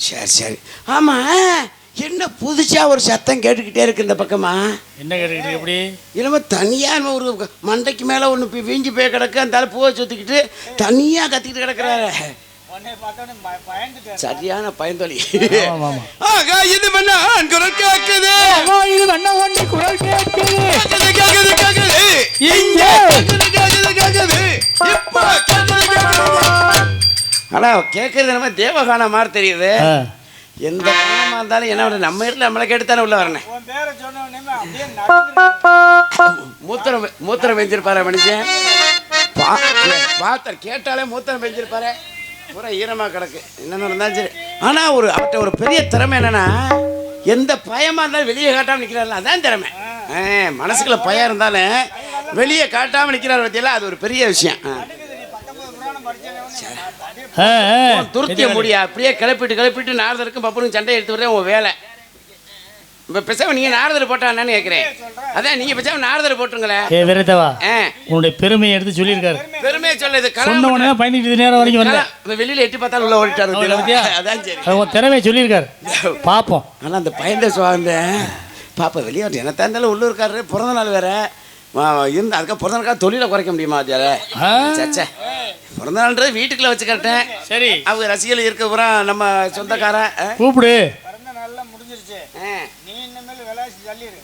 சரி சரி. ஆமாம், என்ன புதுசாக ஒரு சத்தம் கேட்டுக்கிட்டே இருக்கு இந்த பக்கமா? என்ன கேட்டுக்கிட்டு எப்படி? இல்லாமல் தனியாக ஒரு மண்டைக்கு மேலே ஒன்று வீஞ்சி போய் கிடக்கு, அந்த பூவை சுற்றிக்கிட்டு தனியாக கத்திக்கிட்டு கிடக்குறாரு. சரியான பயந்தொலி. இது பண்ண குரல் கேட்குது, இது பண்ண ஒன்று குரல் கேட்குது, கேட்குது கேட்குது இங்கே கேட்குது. இப்போ ஆனால் கேட்குறது நம்ம தேவகான மாதிரி தெரியுது. எந்த காலமாக இருந்தாலும் என்ன பண்ணுறது, நம்ம இடத்துல நம்மளை கேட்டுத்தானே உள்ள வரணும். மூத்திரம் பெஞ்சிருப்பாரு மனுஷன். பாத்திரம் கேட்டாலே மூத்திரம் பெஞ்சிருப்பாரு. பூரா ஈரமாக கிடக்கு. என்ன இருந்தாலும் சரி. ஆனால் அவர்கிட்ட ஒரு பெரிய திறமை என்னன்னா, எந்த பயமாக இருந்தாலும் வெளியே காட்டாமல் நிற்கிறாருல, அதான் திறமை. மனசுக்குள்ள பயம் இருந்தாலும் வெளியே காட்டாமல் நிற்கிறாரு பற்றியெல்லாம், அது ஒரு பெரிய விஷயம். துருத்திய முடியா அப்படியே கிளப்பிட்டு நாரதருக்கும் பப்பனுக்கும் சண்டை எடுத்து வரேன் உன் வேலை. இப்போ பேசாம நீங்க நாரதர் போட்டா என்னன்னு கேட்குறேன். அதான் நீங்க பேசாம நாரதர் போட்டுருங்களேன். உன்னுடைய பெருமையை எடுத்து சொல்லியிருக்காரு. பெருமையை சொல்லுது பயணிட்டு நேரம் வரைக்கும் வரல. வெளியில எட்டி பார்த்தாலும் உள்ள ஓடிட்டாரு. அதான் சரி, உன் திறமையை சொல்லியிருக்காரு, பார்ப்போம். ஆனால் அந்த பயந்த சுவாந்த பாப்பா வெளியே வரட்டு. என்ன இருந்தாலும் உள்ளூர்காரரு பிறந்த நாள் வேற இருந்து, அதுக்காக பிறந்த நாளுக்காக தொழிலை குறைக்க முடியுமா? சச்சா, பிறந்த நாள்ன்றது வீட்டுக்குள்ள வச்சுக்கிட்டேன். சரி, அவங்க ரசிகர்கள் இருக்க பூரா நம்ம சொந்தக்கார கூப்பிடு.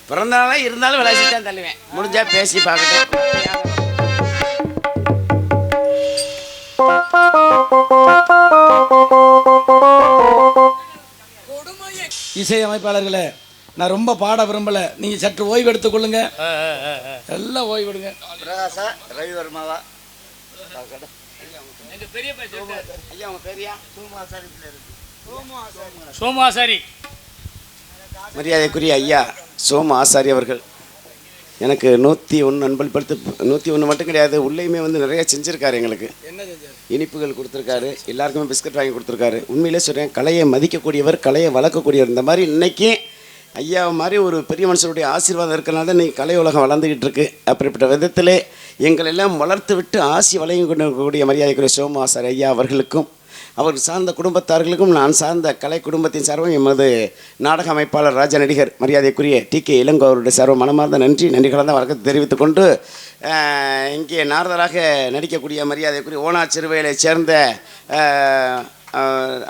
பிறந்த நாளா இருந்தாலும் விளையாசி தான் தள்ளுவேன். முடிஞ்சா பேசி பார்க்கட்டும். இசை அமைப்பாளர்களே, நான் ரொம்ப பாட விரும்பல, நீங்க சற்று ஓய்வு எடுத்துக் கொள்ளுங்க. எல்லாம் ஓய்வு எடுங்க. ரவிவர்மாவா சோமாசாரி மரியாதைக்குரிய ஐயா சோம ஆசாரி அவர்கள் எனக்கு 101 அன்பளிப்படுத்து. 101 மட்டும் கிடையாது, உள்ளேயுமே நிறைய செஞ்சுருக்காரு. எங்களுக்கு இனிப்புகள் கொடுத்துருக்காரு, எல்லாருக்குமே பிஸ்கட் வாங்கி கொடுத்துருக்காரு. உண்மையிலே சொல்கிறேன், கலையை மதிக்கக்கூடியவர், கலையை வளர்க்கக்கூடியவர். இந்த மாதிரி இன்றைக்கி ஐயா மாதிரி ஒரு பெரிய மனுஷனுடைய ஆசீர்வாதம் இருக்கிறனால தான் இன்றைக்கி கலை உலகம் வளர்ந்துக்கிட்டு இருக்குது. அப்படிப்பட்ட விதத்திலே எங்களெல்லாம் வளர்த்து விட்டு ஆசி வளையும் கொண்டிருக்கக்கூடிய மரியாதைக்குரிய சோம ஆசாரி ஐயா அவர்களுக்கும் அவர் சார்ந்த குடும்பத்தார்களுக்கும் நான் சார்ந்த கலை குடும்பத்தின் சார்பும் எமது நாடக அமைப்பாளர் ராஜா நடிகர் மரியாதைக்குரிய டி.கே. இளங்கோ அவருடைய சார்பு மனமார்ந்த நன்றி கலந்த வணக்கத்தை தெரிவித்துக் கொண்டு, இங்கே நாரதராக நடிக்கக்கூடிய மரியாதைக்குரிய ஓனா சிறுவையை சேர்ந்த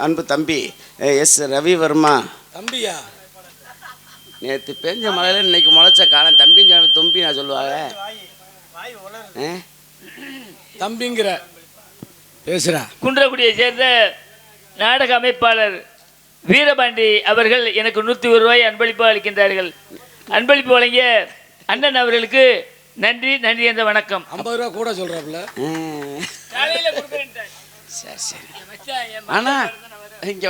அன்பு தம்பி எஸ் ரவிவர்மா. தம்பியா? நேற்று பெஞ்ச மழையில் இன்னைக்கு முளைச்ச காலம் தம்பின்னு தொம்பி நான் சொல்லுவாங்க. தம்பிங்கிற பேசுறா. குன்றக்குடியை சேர்ந்த நாடக அமைப்பாளர் வீரபாண்டி அவர்கள் எனக்கு 101 ரூபாய் அன்பளிப்பு அளிக்கின்றார்கள். அன்பளிப்பு வழங்கிய அண்ணன் அவர்களுக்கு நன்றி என்ற வணக்கம். 50 ரூபா கூட சொல்றாப்புல. சரி சரி. ஆனா இங்க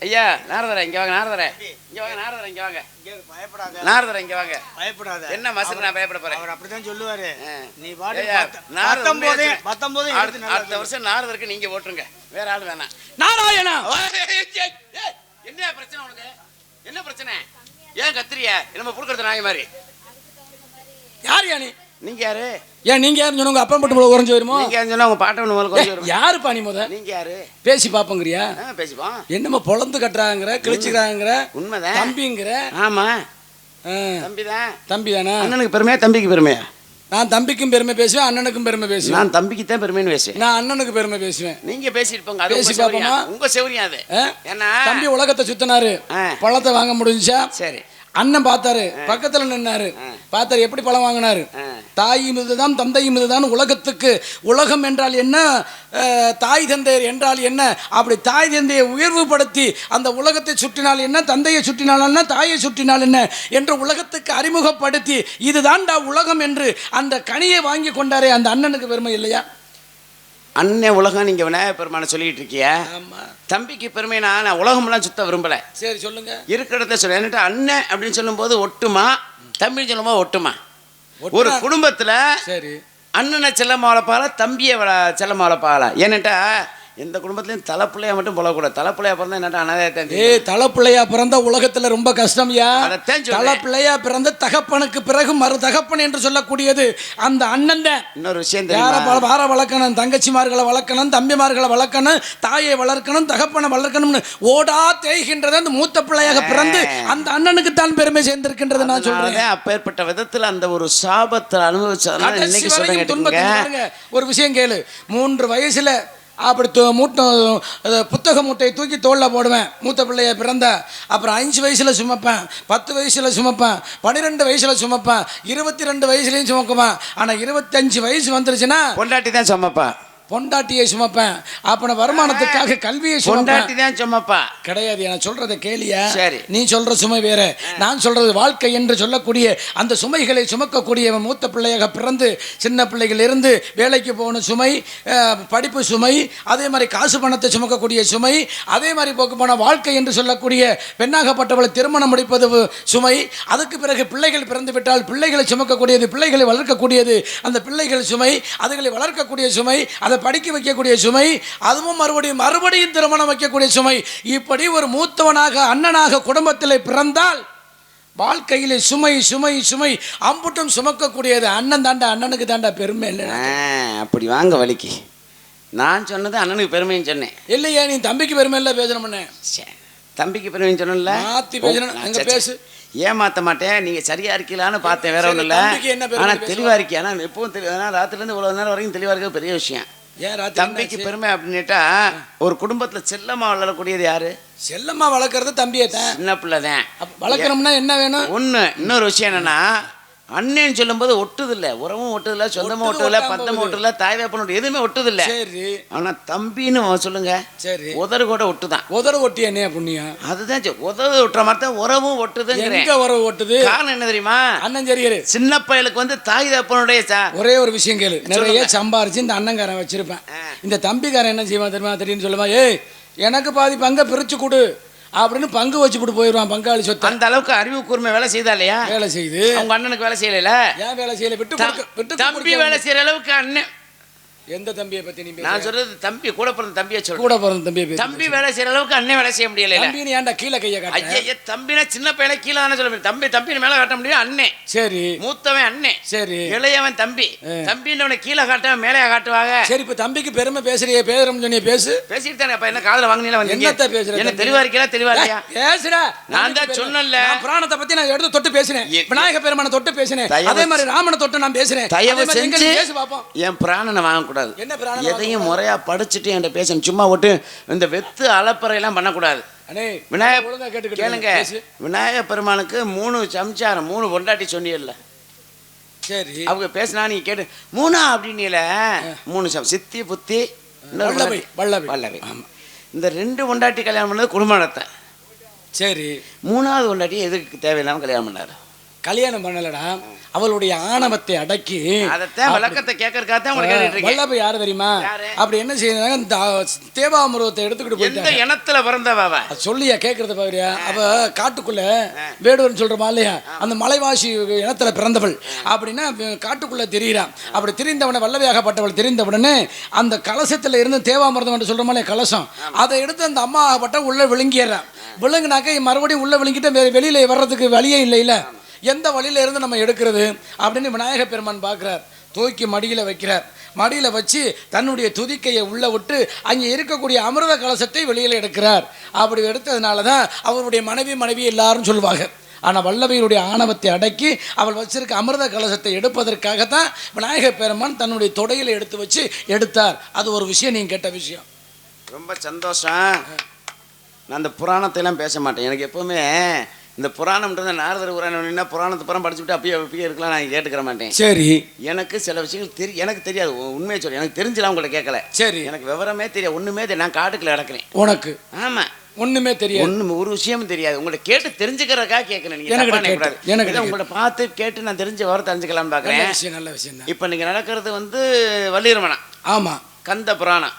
ஐயா நாரதரே இங்க வாங்க. நாரதரே இங்க வாங்க. நாரதரே இங்க வாங்க. நாரதரே இங்க வாங்க. பயப்படாத. என்ன மாசத்துக்கு நான் பயப்பட போறேன்? அவர் அப்படிதான் சொல்லுவாரு. நீ பாட்டு 19 அடுத்த வருஷம் நாரதருக்கு நீங்க ஓட்டுங்க, வேற ஆள் வேணாம். நாராயணா, என்ன பிரச்சனை உனக்கு? என்ன பிரச்சனை? ஏன் கத்திரிய? நம்ம புடுக்கிறது நாய் மாதிரி. யார் யானி? நீங்க யாரு? ஏன் நீங்க யாருன்னு சொன்னா உங்க அப்பா மட்டும் போல குறைஞ்சு வருமோ? நீங்க யாருன்னு சொன்னா உங்க பாட்ட ஒண்ணு குறைஞ்சு வரும். யாருப்பா நீ முத? நீங்க யாரு? பேசி பாப்பங்கறியா? பேசிப்போம். என்னமோ பொளந்து கட்டறாங்கற, கிழிச்சுறாங்கற. உண்மைதான். தம்பிங்கற. ஆமா, தம்பிதான். தம்பிதானா? அண்ணனுக்கு பெருமையா தம்பிக்கு பெருமையா? நான் தம்பிக்கும் பெருமை பேசுவேன், அண்ணனுக்கும் பெருமை பேசுவேன். நான் தம்பிக்கு தான் பெருமைன்னு பேசுவேன். நான் அண்ணனுக்கு பெருமை பேசுவேன். நீங்க பேசிட்டு போங்க. பேசி பாப்போமா? உங்க செவரியா அது? ஏன்னா தம்பி உலகத்தை சுத்தினாரு, பழத்தை வாங்க முடிஞ்சா? சரி. அண்ணன் பார்த்தாரு, பக்கத்துல நின்னாரு, பார்த்தாரு, எப்படி பழம் வாங்கினாரு? தாயும் இதுதான் தந்தையும் இதுதான் உலகத்துக்கு. உலகம் என்றால் என்ன, தாய் தந்தையர் என்றால் என்ன? அப்படி தாய் தந்தையை உயர்வுபடுத்தி அந்த உலகத்தை சுற்றினால் என்ன, தந்தையை சுற்றினால் என்ன, தாயை சுற்றினால் என்ன என்று உலகத்துக்கு அறிமுகப்படுத்தி இதுதான்டா உலகம் என்று அந்த கனியை வாங்கி கொண்டாரே, அந்த அண்ணனுக்கு பெருமை இல்லையா? அண்ணன் உலகம் நீங்க விநாயகர் பெருமானை சொல்லிட்டு இருக்கிய. தம்பிக்கு பெருமை நான் உலகம்லாம் சுத்த விரும்பல. சரி சொல்லுங்க, இருக்கிறத சொல்ல. என்னட்டா அண்ணன் அப்படின்னு சொல்லும் போது ஒட்டுமா, தம்பின்னு சொல்லும் போது ஒட்டுமா? ஒரு குடும்பத்துல சரி அண்ணனை செல்லமா வளர்ப்பாளா, தம்பியை செல்லமா வளர்ப்பாளா? ஏன்னட்டா எந்த குடும்பத்திலையும் தலைப்பிள்ளையா மட்டும் போகக்கூடாது. தலைப்பிள்ளையா பிறந்தா என்னடா அனாதையத்தான். தலைப்பிள்ளையா பிறந்த உலகத்துல ரொம்ப கஷ்டம்யா. அதைத்தான் சொல்றேன். தலைப்பிள்ளையா பிறந்த தகப்பனுக்கு பிறகு மறு தகப்பன் என்று சொல்லக்கூடியது அந்த அண்ணன் தான். இன்னொரு விஷயம் யார தெரியுமா? வார வளர்க்கணும், தங்கச்சிமார்களை வளர்க்கணும், தம்பிமார்களை வளர்க்கணும், தாயை வளர்க்கணும், தகப்பனை வளர்க்கணும்னு ஓடா தேய்கின்றது அந்த மூத்த பிள்ளையாக பிறந்து அந்த அண்ணனுக்கு தான் பெருமை சேர்ந்திருக்கின்றது. நான் சொல்றேன், அப்பேற்பட்ட விதத்துல அந்த ஒரு சாபத்தை அனுபவிச்சதுனால இன்னைக்கு சொல்றேன் கேட்டுக்கோங்க. ஒரு விஷயம் கேளு. 3 வயசுல அப்படி புத்தக மூட்டையை தூக்கி தோளில் போடுவேன் மூத்த பிள்ளைய பிறந்த. அப்புறம் 5 வயசில் சுமப்பேன், 10 வயசில் சுமப்பேன், 12 வயசில் சுமப்பேன், 22 வயசுலையும் சுமக்குவேன். ஆனால் 25 வயசு வந்துருச்சுன்னா பொண்டாட்டி தான் சுமப்பா. பொண்டாட்டியை சுமப்பேன். அப்ப வருமானத்துக்காக கல்வியை பொண்டாட்டி தான் சுமப்பா கிடையாது. நான் சொல்றதை கேளியா? சரி. நீ சொல்ற சுமை வேற, நான் சொல்றது வாழ்க்கை என்று சொல்லக்கூடிய அந்த சுமைகளை சுமக்கக்கூடிய மூத்த பிள்ளையாக பிறந்து சின்ன பிள்ளைகள் இருந்து வேலைக்கு போன சுமை, படிப்பு சுமை, அதே மாதிரி காசு பணத்தை சுமக்கக்கூடிய சுமை, அதே மாதிரி போக்கு போன வாழ்க்கை என்று சொல்லக்கூடிய பெண்ணாகப்பட்டவளை திருமணம் முடிப்பது சுமை, அதுக்கு பிறகு பிள்ளைகள் பிறந்து விட்டால் பிள்ளைகளை சுமக்கக்கூடியது, பிள்ளைகளை வளர்க்கக்கூடியது அந்த பிள்ளைகள் சுமை, அதுகளை வளர்க்கக்கூடிய சுமை, அதை படிக்க வைக்கக்கூடிய சுமை, அதுவும் மறுபடியும் திருமணம் வைக்கக்கூடிய சுமை. இப்படி ஒரு மூத்தவனாக அண்ணனாக குடும்பத்தில் பிறந்தால் வாழ்க்கையிலே சுமை சுமை சுமை அம்புட்டும் சுமக்கக்கூடியது அண்ணன் தாண்டா. அண்ணனுக்கு தாண்டா பெருமை இல்லை. அப்படி வாங்க வலிக்கு. நான் சொன்னது அண்ணனுக்கு பெருமைன்னு சொன்னேன். இல்லையா நீ தம்பிக்கு பெருமை இல்லை பேசணும்னே. தம்பிக்கு பெருமைன்னு சொன்னல மாத்தி பேசணும். அங்க பேசு. ஏமாத்த மாட்டேன். நீங்க சரியா இருக்கீங்களான்னு பார்த்தேன், வேற ஒன்றும் இல்லை. ஆனா தெளிவா இருக்கீங்க. ஆனா எப்பவும் ராத்திரிலேருந்து இவ்வளவு நேரம் வரைக்கும் தெளிவா இருக்க பெரிய விஷயம். தம்பிக்கு பெருமை அப்படின்னுட்டா ஒரு குடும்பத்துல செல்லமா வளரக்கூடியது யாரு? செல்லமா வளர்க்கறது தம்பியை தான், சின்ன பிள்ளைதான். வளர்க்கணும்னா என்ன வேணும்? இன்னொரு விஷயம் என்னன்னா, அண்ணன் சொல்லும் போது ஒட்டுதில்லை, உறவும் ஒட்டுதில்லை, சொந்தமும் ஒட்டுதில்லை, பந்தமும் ஒட்டுதில்லை, தாய் தகப்பன் எதுவுமே ஒட்டுதில்லை. சரி. ஆனா தம்பின்னு சொல்லுங்க, சரி, உதறு கூட ஒட்டுதான். உதறு ஒட்டி என்ன புண்ணியம்? அதுதான் உதவு ஒட்டுற மாதிரி தான் உறவும் ஒட்டுதுங்கிற. உறவு ஒட்டுது. காரணம் என்ன தெரியுமா? அண்ணன் சரி, சின்ன பையலுக்கு தாய் தகப்பனுடைய ஒரே ஒரு விஷயம் கேளு. நிறைய சம்பாரிச்சு இந்த அண்ணங்காரன் வச்சிருப்பேன். இந்த தம்பிக்காரன் என்ன செய்வான் தெரியுமா? தெரியும் சொல்லுவா, ஏய் எனக்கு பாதி பங்கை பிரிச்சு கொடு அப்படின்னு பங்கு வச்சு போட்டு போயிடுவான். பங்காளி சொத்து. அந்த அளவுக்கு அறிவு கூர்மை வேலை செய்தா இல்லையா? வேலை செய்து. அவங்க அண்ணனுக்கு வேலை செய்யல. ஏன் வேலை செய்யல? விட்டு தம்பி வேலை செய்யற அளவுக்கு அண்ணன். எந்த தம்பியை பத்தி நீ? நான் சொல்றது தம்பி, கூட பிறந்த தம்பியை சொல்றேன். கூட பிறந்த தம்பியை. தம்பி வேலை செய்யற அளவுக்கு அண்ணன் வேலை செய்ய முடியல. தம்பி ஏன்டா கீழே கையை காட்ட? ஐயா தம்பினா சின்ன பையனை கீழே தானே சொல்ல முடியும். தம்பி மேல காட்ட முடியும். அண்ணன் சரி, மூத்தவன் அண்ணன் சரி, இளையவன் தம்பி. தம்பின்னு கீழே காட்ட மேலே காட்டுவாங்க. சரி, இப்ப தம்பிக்கு பெருமை பேசுறிய, பேரம் சொன்னிய பேசு. பேசிட்டு தானே. அப்ப என்ன காதுல வாங்கினீங்களா? என்னத்த பேசுற? என்ன தெளிவா இருக்கீங்களா? தெளிவா இல்லையா? பேசுற. நான் தான் சொன்னேன்ல, புராணத்தை பத்தி நான் எடுத்து தொட்டு பேசினேன். விநாயக பெருமானை தொட்டு பேசினேன். அதே மாதிரி ராமனை தொட்டு நான் பேசுறேன். தயவு செஞ்சு பேசு பாப்போம். என் பிராணனை வாங்க கூடாது. எதையும் முறையா படிச்சுட்டு என்கிட்ட பேசணும். சும்மா விட்டு இந்த வெத்து அலப்பறையெல்லாம் பண்ணக்கூடாது. கேளுங்க, விநாயக பெருமானுக்கு 3 சம்சாரம், 3 பொண்டாட்டி சொன்னீங்கல்ல. சரி, அவங்க பேசினா நீங்க கேட்டு 3 அப்படின்னீல. 3 சித்தி புத்தி வல்லவை. இந்த 2 பொண்டாட்டி கல்யாணம் பண்ணது குடும்ப நடத்த. சரி, 3ஆவது பொண்டாட்டி எதுக்கு தேவையில்லாம கல்யாணம் பண்ணாரு? கல்யாணம் பண்ணலடா, அவளுடைய ஆணவத்தை அடக்கி. அதைத்தான் விளக்கத்தை கேட்கறதுக்காக வல்லபை யாரு தெரியுமா? அப்படி என்ன செய்யறாங்க, தேவாமிருதத்தை எடுத்துக்கிட்டு போயிட்டு இனத்துல பிறந்தவ சொல்லியா கேட்கறது பாரியா? அவ காட்டுக்குள்ள வேடுவர்னு சொல்றமா இல்லையா, அந்த மலைவாசி இனத்துல பிறந்தவள். அப்படின்னா காட்டுக்குள்ள தெரியுறான். அப்படி தெரிந்தவனை வல்லவையாகப்பட்டவள் தெரிந்தவுடனே அந்த கலசத்துல இருந்து தேவாமிருதம் சொல்றமா இல்லையா, கலசம், அதை எடுத்து அந்த அம்மா ஆகப்பட்ட உள்ள விழுங்கிடுறான். விழுங்கினாக்க மறுபடியும் உள்ள விழுங்கிட்டு வெளியில வர்றதுக்கு வழியே இல்லைல்ல. எந்த வழியில இருந்து நம்ம எடுக்கிறது அப்படின்னு விநாயக பெருமான் பார்க்கிறார். தூக்கி மடியில வைக்கிறார். மடியில வச்சு தன்னுடைய துதிக்கையை உள்ள விட்டு அங்கே இருக்கக்கூடிய அமிர்த கலசத்தை வெளியில எடுக்கிறார். அப்படி எடுத்ததுனால தான் அவருடைய மனைவி எல்லாரும் சொல்லுவாங்க. ஆனால் வல்லபையுடைய ஆணவத்தை அடக்கி அவள் வச்சிருக்க அமிர்த கலசத்தை எடுப்பதற்காகத்தான் விநாயக பெருமான் தன்னுடைய தொடையில் எடுத்து வச்சு எடுத்தார். அது ஒரு விஷயம், நீங்கள் கேட்ட விஷயம். ரொம்ப சந்தோஷம். நான் அந்த புராணத்தையெல்லாம் பேச மாட்டேன். எனக்கு எப்பவுமே இந்த புராணம்ன்றது நாரதர் புராணம் புராணத்தை புறம் படிச்சுட்டு அப்பயே இருக்கலாம், நான் கேட்டுக்கிற மாட்டேன். சரி, எனக்கு சில விஷயங்கள் எனக்கு தெரியாது. உண்மையை சொல்லி எனக்கு தெரிஞ்சலாம், உங்கள்கிட்ட கேட்கல. சரி, எனக்கு விவரமே தெரியாது, ஒண்ணுமே தெரியாது. நான் காட்டுக்குள்ள நடக்கிறேன். உனக்கு? ஆமா, ஒண்ணுமே தெரியாது. ஒரு விஷயமும் தெரியாது. உங்கள்கிட்ட கேட்டு தெரிஞ்சுக்கிறதுக்காக கேட்கறேன். எனக்கு உங்கள்கிட்ட பார்த்து கேட்டு நான் தெரிஞ்ச விவரம் தெரிஞ்சுக்கலாம்னு பார்க்குறேன். நல்ல விஷயம். இப்போ நீங்க நடக்கிறது வள்ளிரமணம். ஆமா, கந்த புராணம்.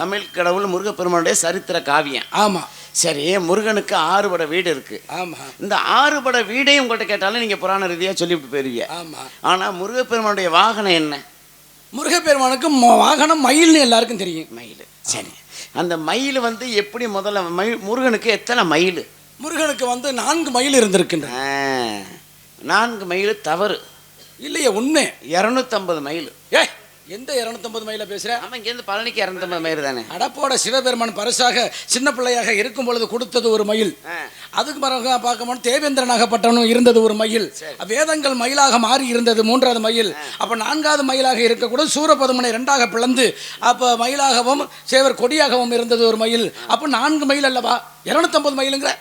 தமிழ் கடவுள் முருகப்பெருமானுடைய சரித்திர காவியம். ஆமா. சரி, முருகனுக்கு 6 பட வீடு இருக்கு. ஆமா. இந்த 6 பட வீடையும் உங்கள்கிட்ட கேட்டாலும் நீங்க புராண ரீதியா சொல்லிவிட்டு போயிருவீங்க. ஆமா. ஆனா முருகப்பெருமானுடைய வாகனம் என்ன? முருகப்பெருமானுக்கு வாகனம் மயில்னு எல்லாருக்கும் தெரியும். மயில். சரி, அந்த மயில் வந்து எப்படி முதல்ல முருகனுக்கு எத்தனை மயில்? முருகனுக்கு வந்து 4 மயில் இருந்திருக்கின்றன. 4 மயில் தவறு இல்லையே, உண்மை. 250 மயில். எந்த 250 மைல பேசுற? ஆமா, இங்கேருந்து பழனிக்கு 250 மயில் தானே. அடப்போட சிவபெருமான் பரிசாக சின்ன பிள்ளையாக இருக்கும் பொழுது கொடுத்தது ஒரு மயில். அதுக்கு பிறகு பார்க்கணும் தேவேந்திரனாகப்பட்டவனும் இருந்தது ஒரு மயில். வேதங்கள் மயிலாக மாறி இருந்தது 3வது மயில். அப்ப 4வது மயிலாக இருக்கக்கூட சூரபதுமனை 2ஆக பிளந்து அப்ப மயிலாகவும் சேவர் கொடியாகவும் இருந்தது ஒரு மயில். அப்ப 4 மயில் அல்லவா 250 மயிலுங்கிற?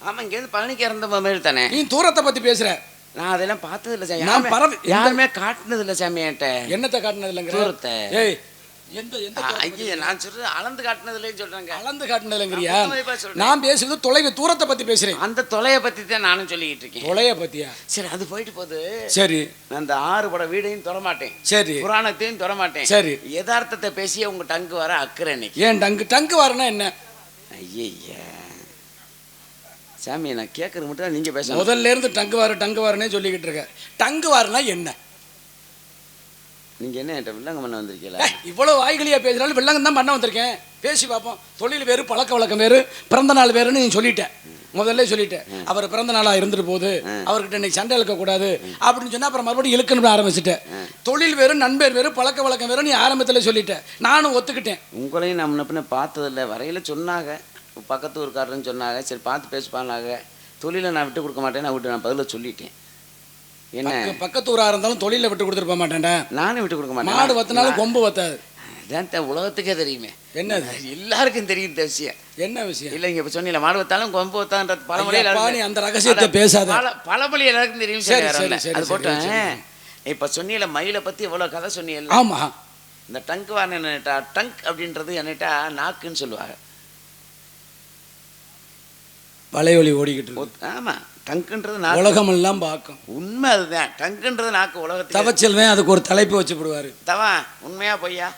ஆமா, இங்கேருந்து பழனிக்கு 250 மயில் தானே. நீ தூரத்தை பத்தி பேசுற. நான் அதெல்லாம் பார்த்தது இல்லை சாமி. நான் யாருமே காட்டினது இல்லை சாமி என்கிட்ட. என்னத்தை காட்டினது இல்லைங்கிற? தூரத்தை. ஏய், எந்த ஐயா, நான் சொல்றது அளந்து காட்டினது இல்லைன்னு சொல்றாங்க. அளந்து காட்டினது இல்லைங்கிறியா? நான் பேசுறது தொலைவு தூரத்தை பத்தி பேசுறேன். அந்த தொலையை பத்தி தான் நானும் சொல்லிக்கிட்டு இருக்கேன். தொலைய பத்தியா? சரி, அது போயிட்டு போகுது. சரி, நான் அந்த 6 பட வீடையும் தொடமாட்டேன். சரி, புராணத்தையும் தொடமாட்டேன். சரி, யதார்த்தத்தை பேசி உங்க டங்கு வர அக்கறை இன்னைக்கு. ஏன் டங்கு வரனா என்ன? ஐயா சாமி, நான் கேட்கறது மட்டும் நீங்க பேச. முதல்ல இருந்து டங்கு வாரனே சொல்லிக்கிட்டு இருக்க. டங்கு வாரனா என்ன? நீங்க என்ன என்கிட்ட வில்லங்கம் பண்ண வந்திருக்கீங்களா? இவ்வளவு வாய்களியா பேசுறாலும் வில்லங்கம் தான் பண்ண வந்திருக்கேன். பேசி பார்ப்போம். தொழில் வேறு, பழக்க வழக்கம் வேறு, பிறந்த நாள் வேறுன்னு நீ சொல்லிட்டேன். முதல்ல சொல்லிட்டேன். அவர் பிறந்த நாளா இருந்துட்டு போகுது, அவர்கிட்ட இன்னைக்கு சண்டை இழுக்க கூடாது அப்படின்னு சொன்னா அப்புறம் மறுபடியும் இழுக்கணும்னு ஆரம்பிச்சுட்டேன். தொழில் வேறு, நண்பர் வேறு, பழக்க வழக்கம் வேறு நீ ஆரம்பத்தில் சொல்லிட்டேன். நானும் ஒத்துக்கிட்டேன். உங்களையும் நான் முன்ன பார்த்ததில்லை. வரையில சொன்னாங்க, பக்கத்து ஊருக்காரன்னு சொன்னாங்க. சரி, பார்த்து பேசுப்பானாங்க. தொழிலை நான் விட்டு கொடுக்க மாட்டேன். நான் பதில சொல்லிட்டேன். என்ன பக்கத்து ஊராக இருந்தாலும் தொழிலை விட்டு கொடுத்துருப்ப மாட்டேன்டா. நானும் விட்டு கொடுக்க மாட்டேன். மாடு வத்தினாலும் கொம்பு வத்தாது. அதான் உலகத்துக்கே தெரியுமே. என்னது? எல்லாருக்கும் தெரியும் இந்த விஷயம். என்ன விஷயம்? இல்லை, இங்கே இப்போ சொன்னீங்க மாடு வத்தாலும் கொம்பு வத்தான்ற பழமொழி. அந்த ரகசியத்தை பேசாத. பழமொழி எல்லாருக்கும் தெரியும். சரி, அது போட்டேன். இப்போ சொன்னீங்கள மயிலை பற்றி எவ்வளோ கதை சொன்னீங்க. ஆமா, இந்த டங்கு வாரன் என்னட்டா, டங்க் அப்படின்றது என்னட்டா நாக்குன்னு சொல்லுவாங்க. வலையொலி ஓடிக்கிட்டு இருக்கு. ஆமா, டங்குன்றது நாக்கு. உலகம் எல்லாம் பார்க்கும். உண்மை அதுதான். டங்குன்றது நாக்கு. உலகத்துக்கு தவச்செல்வன் அதுக்கு ஒரு தலைப்பு வச்சு போடுவாரு. தவா உண்மையா பொய்யா?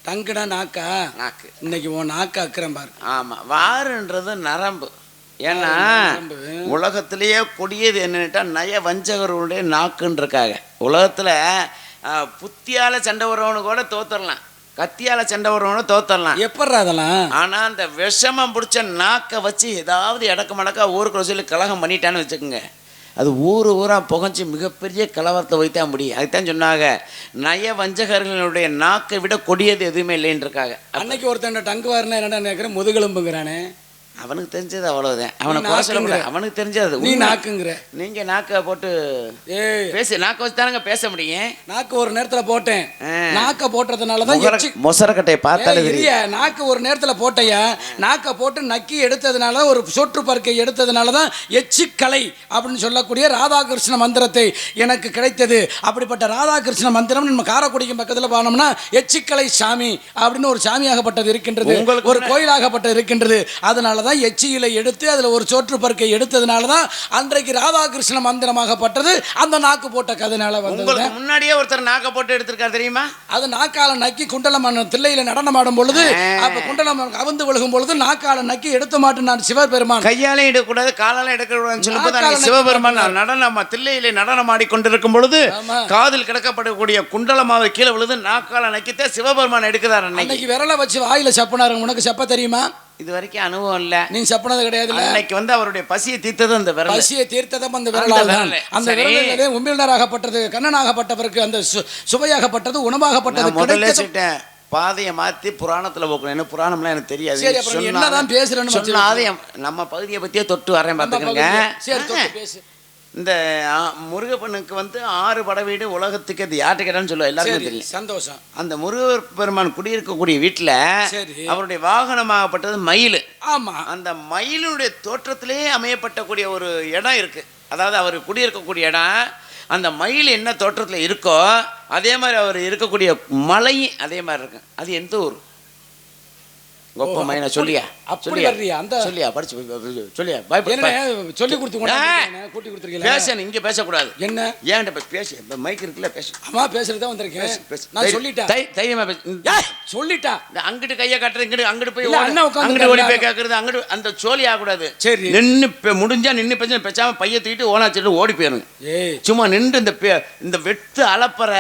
டங்குனா நாக்கா? நாக்கு. இன்னைக்கு உன் நாக்கு அக்கிறேன் பாரு. ஆமா, வாருன்றது நரம்பு. ஏன்னா உலகத்திலேயே கொடியது என்னன்னுட்டா நய வஞ்சகர்களுடைய நாக்குன்னு இருக்காங்க. உலகத்துல புத்தியால சண்டை வரவனு கூட தோத்தரலாம், கத்தியால சண்டை வரவனு தோத்தரலாம். எப்பட்றா அதெல்லாம்? ஆனா அந்த விஷமம் பிடிச்ச நாக்கை வச்சு ஏதாவது இடக்க மடக்கா ஊருக்கு சொல்லி கலகம் பண்ணிட்டான்னு வச்சுக்கோங்க, அது ஊராக புகஞ்சு மிகப்பெரிய கலவரத்தை வைத்தான் முடியும். அதுதான் சொன்னாங்க, நய வஞ்சகர்களுடைய நாக்கை விட கொடியது எதுவுமே இல்லைன்னு இருக்காங்க. அன்னைக்கு ஒருத்தன் டங்கு வாரனா என்னடா நினைக்கிறேன், முதுகெலும்புங்கிறானே. அவனுக்கு தெரிஞ்சது அவ்வளவுதான். அவனை குறை சொல்ல முடியாது. அவனுக்கு தெரிஞ்சது. நீ நாக்குங்கிற. நீங்க நாக்க போட்டு பேசி நாக்க வச்சு தானங்க பேச முடியும். நாக்கு ஒரு நேரத்துல போட்டேன். நாக்க போட்டதுனாலதான் மொசரக்கட்டையை பார்த்தாலே தெரியும். நாக்கு ஒரு நேரத்துல போட்டையா, நாக்க போட்டு நக்கி எடுத்ததுனால, ஒரு சொற்று பருக்கை எடுத்ததுனாலதான் எச்சிக்கலை அப்படின்னு சொல்லக்கூடிய ராதாகிருஷ்ண மந்திரத்தை எனக்கு கிடைத்தது. அப்படிப்பட்ட ராதாகிருஷ்ண மந்திரம் நம்ம காரைக்குடிக்கும் பக்கத்துல போனோம்னா எச்சிக்கலை சாமி அப்படின்னு ஒரு சாமியாகப்பட்டது இருக்கின்றது, ஒரு கோயிலாகப்பட்டது இருக்கின்றது. அதனாலதான் எச்சியிலை எடுத்து அதுல ஒரு சோற்று பருக்கை எடுத்ததுனாலதான் அன்றைக்கு ராதாகிருஷ்ண மந்திரமாகப்பட்டது அந்த நாக்கு போட்ட கதைனால வந்தது. முன்னாடியே ஒருத்தர் நாக்க போட்டு எடுத்திருக்காரு தெரியுமா? அது நாக்கால நக்கி குண்டலம் தில்லையில நடனம் ஆடும் பொழுது, அப்ப குண்டலம் அவிழ்ந்து விழுகும் பொழுது நாக்கால நக்கி எடுத்த மாட்டேன் நான் சிவபெருமான். கையாலே எடுக்கக்கூடாது, காலால எடுக்கக்கூடாதுன்னு சொல்லும்போது சிவபெருமான் நடனம் தில்லையிலே நடனம் ஆடிக்கொண்டிருக்கும் பொழுது காதில் கிடக்கப்படக்கூடிய குண்டலமாவை கீழே விழுது நாக்கால நக்கித்த சிவபெருமான் எடுக்கிறார். அன்னைக்கு விரலை வச்சு வாயில சப்பினாரு. உனக்கு சப்ப தெரியுமா? இது வரைக்கும் அனுபவம் இல்ல. நீ சப்பனது கிடையாது. அன்னைக்கு வந்து அவருடைய பசியை தீர்த்தது அந்த விரல். பசியை தீர்த்ததும் அந்த விரலால் தான். அந்த விரலிலே உமிழ்நராகப்பட்டது, கண்ணனாகப்பட்டவருக்கு அந்த சுவையாகப்பட்டது, உணவாகப்பட்டது. முதல்ல சொல்லிட்டேன், பாதையை மாத்தி புராணத்துல போக்கணும். என்ன புராணம்லாம் எனக்கு தெரியாது. சரி, அப்புறம் என்னதான் பேசுறேன்னு சொன்னாதே நம்ம பகுதியை பத்தியே தொட்டு வரேன் பாத்துக்கங்க. சரி, தொட்டு பேசு. இந்த முருகப்பனுக்கு வந்து 6 பட வீடு உலகத்துக்கு அது யார்கிட்ட கேட்டான்னு சொல்லுவா, எல்லாருக்கும் தெரியும். சந்தோஷம். அந்த முருகப்பெருமான் குடியிருக்கக்கூடிய வீட்டுல அவருடைய வாகனமாகப்பட்டது மயில். ஆமா, அந்த மயிலுடைய தோற்றத்திலே அமையப்பட்டக்கூடிய ஒரு இடம் இருக்கு. அதாவது அவர் குடியிருக்கக்கூடிய இடம், அந்த மயில் என்ன தோற்றத்துல இருக்கோ அதே மாதிரி அவர் இருக்கக்கூடிய மலை அதே மாதிரி இருக்கு. அது எந்த ஊர்? கோப்ப மைனா சொல்லியா? அப்படி வர்றியா? அந்த சொல்லியா படிச்சு சொல்லியா? சொல்லி கொடுத்து கூட்டி கொடுத்துருக்கீங்க. பேசணும், இங்க பேசக்கூடாது. என்ன ஏன் பேச மைக் இருக்குல்ல, பேச. அம்மா பேசுறதா வந்திருக்கேன். நான் சொல்லிட்டேன், தைரியமா சொல்லிட்டா. அங்கிட்டு கையை காட்டுறது, இங்கிட்டு அங்கிட்டு போய் அங்கிட்டு ஓடி போய் கேட்கறது, அங்கிட்டு அந்த சோழி ஆகக்கூடாது. சரி, நின்று முடிஞ்சா நின்று பேச, பேசாம பைய தூக்கிட்டு ஓனாச்சிட்டு ஓடி போயிடுங்க. சும்மா நின்று இந்த வெட்டு அளப்பற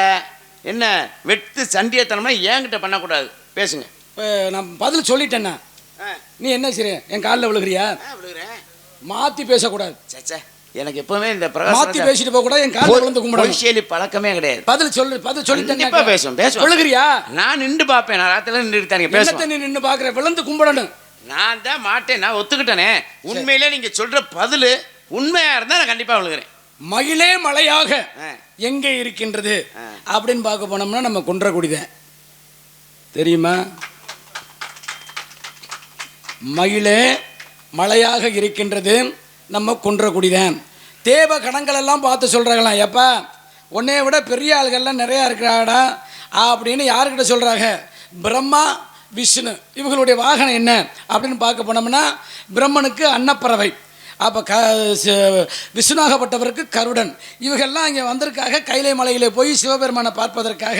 என்ன வெட்டு சண்டியத்தனமா என்கிட்ட பண்ணக்கூடாது. பேசுங்க. நான் பதில் சொல்லிட்டேன்னா நீ என்ன செய்ற? என் காலில் விழுகிறியா? விழுகிறேன். மாத்தி பேசக்கூடாது. சச்சா, எனக்கு எப்பவுமே இந்த மாத்தி பேசிட்டு போக கூடாது. என் காலில் விழுந்து கும்பிடணும். பொய்ச்செயலி பழக்கமே கிடையாது. பதில் சொல்லிட்டு கண்டிப்பா பேசும். விழுகிறியா? நான் நின்று பார்ப்பேன். நான் ராத்திரில நின்றுட்டு தாங்க பேசுவேன். நீ நின்று பாக்குற, விழுந்து கும்பிடணும். நான் தான் மாட்டேன். நான் ஒத்துக்கிட்டேனே. உண்மையிலே நீங்க சொல்ற பதில் உண்மையா இருந்தா நான் கண்டிப்பா விழுகிறேன். மயிலே மலையாக எங்கே இருக்கின்றது அப்படின்னு பார்க்க போனோம்னா நம்ம குன்றக்குடிதான். தெரியுமா? மயிலே மலையாக இருக்கின்றது நம்ம குன்றக்குடிதான். தேவ கணங்கள் எல்லாம் பார்த்து சொல்றாங்களாம், எப்பா உன்னைய விட பெரிய ஆள்கள்லாம் நிறையா இருக்கிறாடா அப்படின்னு யாருக்கிட்ட சொல்றாங்க? பிரம்மா விஷ்ணு இவங்களுடைய வாகனம் என்ன அப்படின்னு பார்க்க போனோம்னா பிரம்மனுக்கு அன்னப்பறவை, அப்போ விஷ்ணுவாகப்பட்டவருக்கு கருடன். இவங்கெல்லாம் அங்கே வந்திருக்காக கைலை மலையில் போய் சிவபெருமானை பார்ப்பதற்காக.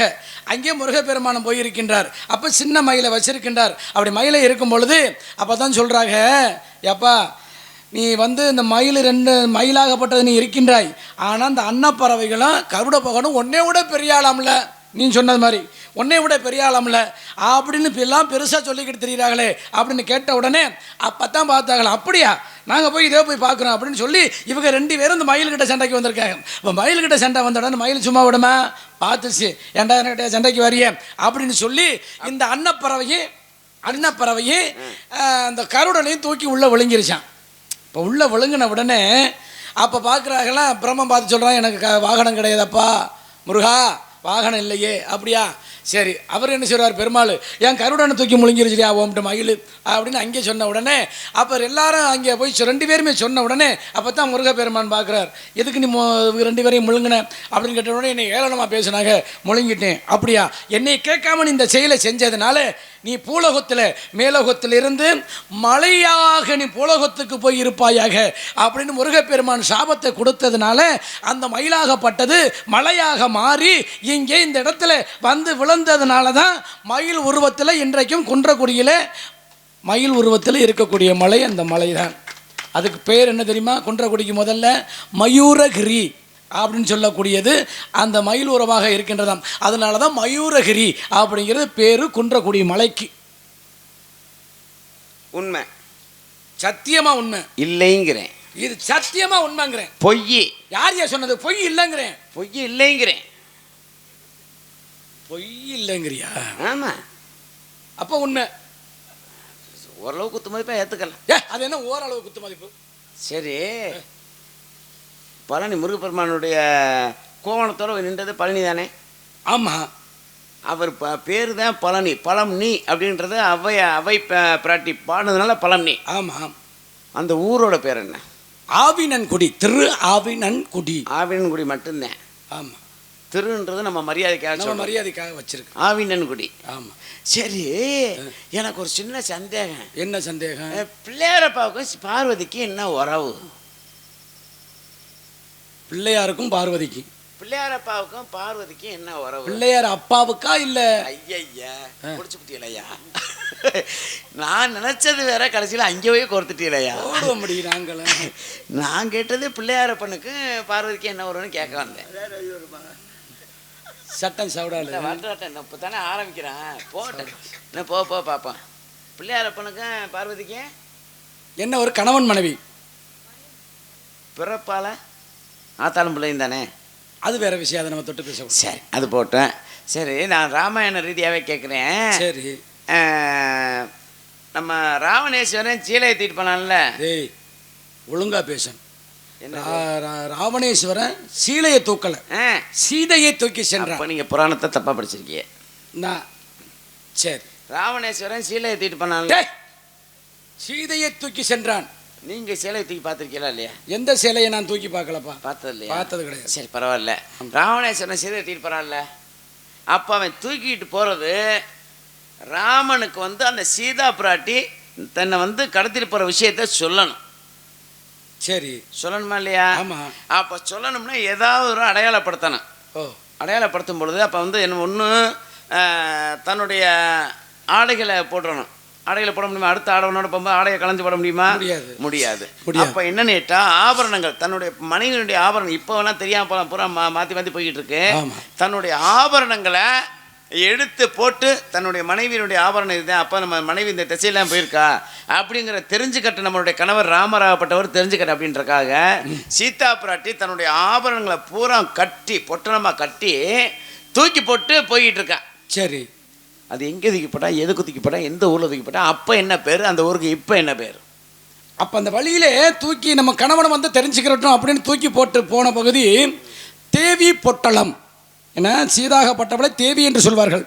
அங்கே முருகப்பெருமானம் போயிருக்கின்றார். அப்போ சின்ன மயிலை வச்சிருக்கின்றார். அப்படி மயிலை இருக்கும் பொழுது அப்போ தான் சொல்கிறாங்க, எப்பா நீ வந்து இந்த மயில் 2 மயிலாகப்பட்டது நீ இருக்கின்றாய், ஆனால் அந்த அன்னப்பறவைகளும் கருட பகனும் ஒன்னே விட பெரிய ஆளாம்ல, நீ சொன்னது மாதிரி ஒன்னே விட பெரிய ஆளாம்ல அப்படின்னு எல்லாம் பெருசாக சொல்லிக்கிட்டு தெரியுறாங்களே அப்படின்னு கேட்ட உடனே அப்போ தான் பார்த்தாங்களா, அப்படியா நாங்கள் போய் இதே போய் பார்க்குறோம் அப்படின்னு சொல்லி இவங்க 2 பேரும் இந்த மயில்கிட்ட சண்டைக்கு வந்திருக்காங்க. இப்போ மயில்கிட்ட சண்டை வந்த உடனே மயில் சும்மா விடுமா, பார்த்துச்சு ஏன்டா என்கிட்ட சண்டைக்கு வரிய அப்படின்னு சொல்லி இந்த அன்னப்பறவையும் அந்த கருடனையும் தூக்கி உள்ளே விழுங்கிருச்சான். இப்போ உள்ளே விழுங்கின உடனே அப்போ பார்க்குறாங்களாம், பிரம்மன் பார்த்து சொல்கிறான், எனக்கு வாகனம் கிடையாதப்பா முருகா, வாகனம் இல்லையே. அப்படியா, சரி. அவர் என்ன சொல்கிறார், பெருமாள் என் கருடனை தூக்கி முழுங்கிருச்சியா ஓம்ட்டு மயில் அப்படின்னு அங்கே சொன்ன உடனே அப்போ எல்லாரும் அங்கே போய் 2 பேருமே சொன்ன உடனே அப்போ தான் முருகப்பெருமான் பார்க்குறார், எதுக்கு நீ 2 பேரையும் முழுங்கின அப்படின்னு கேட்ட உடனே என்னை ஏளனமாக பேசினாங்க, முழுங்கிட்டேன். அப்படியா, என்னை கேட்காம நீ இந்த செயலை செஞ்சதுனால நீ பூலோகத்தில் மேலோகத்திலிருந்து மலையாக நீ பூலோகத்துக்கு போய் இருப்பாயாக அப்படின்னு முருகப்பெருமான் சாபத்தை கொடுத்ததுனால அந்த மயிலாகப்பட்டது மலையாக மாறி இங்கே இந்த இடத்துல வந்து விழுந்ததுனால தான் மயில் உருவத்தில் இன்றைக்கும் குன்றக்குடியில் மயில் உருவத்தில் இருக்கக்கூடிய மலை அந்த மலை தான். அதுக்கு பேர் என்ன தெரியுமா? குன்றக்குடிக்கு முதல்ல மயூரகிரி அப்படின்னு சொல்லக்கூடியது அந்த மயில் உருவமாக இருக்கின்றதாம். அதனால தான் மயூரகிரி அப்படிங்கிறது பேரு குன்றக்குடி மலைக்கு. உண்மை, சத்தியமா உண்மை இல்லைங்கிறேன். இது சத்தியமா உண்மைங்கிறேன். பொய் யார் சொன்னது? பொய் இல்லைங்கிறேன். பொய் இல்லைங்கிறேன். பொய் இல்லைங்கிறியா? ஆமா. அப்போ உண்மை. ஓரளவு குத்து மதிப்பா ஏத்துக்கலாம். அது என்ன ஓரளவு குத்து மதிப்பு? சரி, பழனி முருகப்பெருமானுடைய கோவணத்தோட நின்றது பழனி தானே? ஆமாம். அவர் பேர் தான் பழனி. பழம்னி அப்படின்றது அவை பிராட்டி பாடுனதுனால பழம்னி. ஆமாம். அந்த ஊரோட பேர் என்ன? ஆவினன்குடி. திரு ஆவினன்குடி. ஆவினன்குடி மட்டும்தான். ஆமாம். திருன்றது நம்ம மரியாதைக்காக வச்சிருக்கு. ஆவினன்குடி. ஆமாம். சரி, எனக்கு ஒரு சின்ன சந்தேகம். என்ன சந்தேகம்? பிள்ளையாரப்பாவுக்கும் பார்வதிக்கு என்ன உறவு? பிள்ளையாருக்கும் பார்வதிக்கு. பிள்ளையாரப்பாவுக்கும் பார்வதிக்கும் என்ன உறவு? பிள்ளையார் அப்பாவுக்கா இல்ல? ஐயா குடிச்சு புட்டியலையா? நான் நினைச்சது வேற, கடைசியில் அங்கே போய் கொடுத்துட்டீலையா? ஓட முடியும். நாங்களும் நான் கேட்டது பிள்ளையாரப்பனுக்கு பார்வதிக்கு என்ன உறவுன்னு கேட்க வந்தேன். சட்டம் சவுடால வரட்டாட்டம் இப்போ தானே ஆரம்பிக்கிறேன். போட்டேன் போ பார்ப்பேன். பிள்ளையாரப்பனுக்கும் பார்வதிக்கு என்ன ஒரு கணவன் மனைவி பிறப்பால ஆத்தாளும் பிள்ளையும் தானே? அது வேற விஷயம், அதை நம்ம தொட்டு பேச. சரி, அது போட்டேன். சரி, நான் ராமாயண ரீதியாகவே கேட்குறேன். சரி, நம்ம ராவணேஸ்வரன் சீலை ஏற்றிட்டு போனான்ல, ஒழுங்கா பேசணும். ராவணேஸ்வரன் சீலையை தூக்கல, சீதையை தூக்கி சென்றான். நீங்க புராணத்தை தப்பா படிச்சிருக்கீங்க. சரி, ராவணேஸ்வரன் சீலை ஏற்றிட்டு போனான்ல, சீதையை தூக்கி சென்றான். நீங்க சேலையை தூக்கி பார்த்துருக்கீங்களா இல்லையா? எந்த சேலையை நான் தூக்கி பார்க்கலப்பா. பார்த்தது இல்லையா? பார்த்தது கிடையாது. சரி, பரவாயில்ல. ராவணேஸ்வரன் சீதை ஏற்றிட்டு போறான்ல, அப்போ அவன் தூக்கிட்டு போறது ராமனுக்கு வந்து அந்த சீதா பிராட்டி தன்னை வந்து கடத்திட்டு போற விஷயத்த சொல்லணும். சரி, சொல்லணுமா இல்லையா? ஆமா. அப்போ சொல்லணும்னா ஏதாவது ஒரு அடையாளப்படுத்தணும். அடையாளப்படுத்தும் பொழுது அப்போ வந்து என்ன ஒன்று தன்னுடைய ஆடைகளை போட்டுறணும். ஆடைகளை போட முடியுமா? அடுத்த ஆடவனோட போகும்போது ஆடையை கலந்து போட முடியுமா? முடியாது. அப்போ என்னன்னு கேட்டால் ஆபரணங்கள், தன்னுடைய மனைவியினுடைய ஆபரணம் இப்போவெல்லாம் தெரியாமல் பூரா மாற்றி போய்கிட்டு இருக்கு. தன்னுடைய ஆபரணங்களை எடுத்து போட்டு தன்னுடைய மனைவியினுடைய ஆபரணம் இதுதான், அப்போ நம்ம மனைவி இந்த திசையெல்லாம் போயிருக்கா அப்படிங்கிற தெரிஞ்சுக்கட்ட நம்மளுடைய கணவர் ராமராகப்பட்டவர் தெரிஞ்சுக்கட்ட அப்படின்றக்காக சீதா பிராட்டி தன்னுடைய ஆபரணங்களை பூரா கட்டி பொட்டணமாக கட்டி தூக்கி போட்டு போய்கிட்டு இருக்கா. சரி, அது எங்கே தூக்கி போட்டா, எதுக்கு தூக்கி போட்டா, எந்த ஊரில் தூக்கி போட்டா, அப்போ என்ன பேர், அந்த ஊருக்கு இப்போ என்ன பேர்? அப்போ அந்த வழியிலே தூக்கி நம்ம கணவனை வந்து தெரிஞ்சுக்கிறட்டும் அப்படின்னு தூக்கி போட்டு போன பகுதி தேவி பொட்டலம். ஏன்னா சீதாகப்பட்டவளை தேவி என்று சொல்வார்கள்.